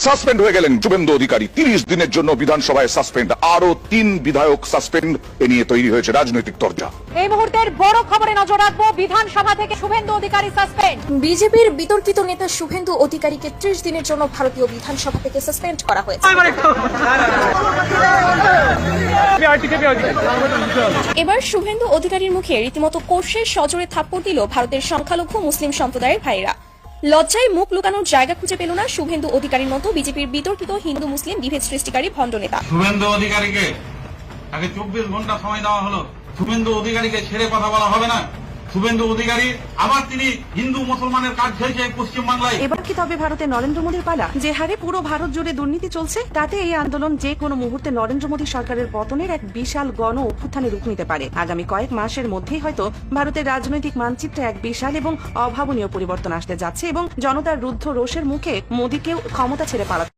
Suspend হয়ে গেলেন শুভেন্দু অধিকারী, 30 দিনের জন্য বিধানসভায় সাসপেন্ড, আরো 3 বিধায়ক সাসপেন্ড। এ নিয়ে তৈরি হয়েছে রাজনৈতিক তরজা। এই মুহূর্তের বড় খবরে নজর রাখবো, বিধানসভা থেকে শুভেন্দু অধিকারী সাসপেন্ড। বিজেপির বিতর্কিত নেতা শুভেন্দু অধিকারীকে 30 দিনের জন্য ভারতীয় বিধানসভা থেকে সাসপেন্ড করা হয়েছে। এবার শুভেন্দু অধিকারীর মুখে রীতিমতো কোর্শের সজোরে থাপ্পড় দিল ভারতের সংখ্যালঘু মুসলিম সম্প্রদায়ের ভাইরা। লজ্জায় মুখ লুকানোর জায়গা খুঁজে পেল না শুভেন্দু অধিকারীর মতো বিজেপির বিতর্কিত হিন্দু মুসলিম বিভেদ সৃষ্টিকারী ভণ্ড নেতা। শুভেন্দু অধিকারীকে আগে 24 ঘন্টা সময় দেওয়া হলো, শুভেন্দু অধিকারীকে ছেড়ে কথা বলা হবে না। শুভেন্দু অধিকারী আবার তিনি হিন্দু মুসলমানের কাজ খেয়েছে পশ্চিমবাংলায়। এবার কি তবে ভারতে নরেন্দ্র মোদীর পালা? যে হারে পুরো ভারত জুড়ে দুর্নীতি চলছে, তাতে এই আন্দোলন যে কোনো মুহূর্তে নরেন্দ্র মোদী সরকারের পতনের এক বিশাল গণ অভ্যুত্থানে রূপ নিতে পারে। আগামী কয়েক মাসের মধ্যেই হয়তো ভারতের রাজনৈতিক মানচিত্রে এক বিশাল এবং অভাবনীয় পরিবর্তন আসতে যাচ্ছে এবং জনতার রুদ্ধ রোষের মুখে মোদীকেও ক্ষমতা ছেড়ে পালাতে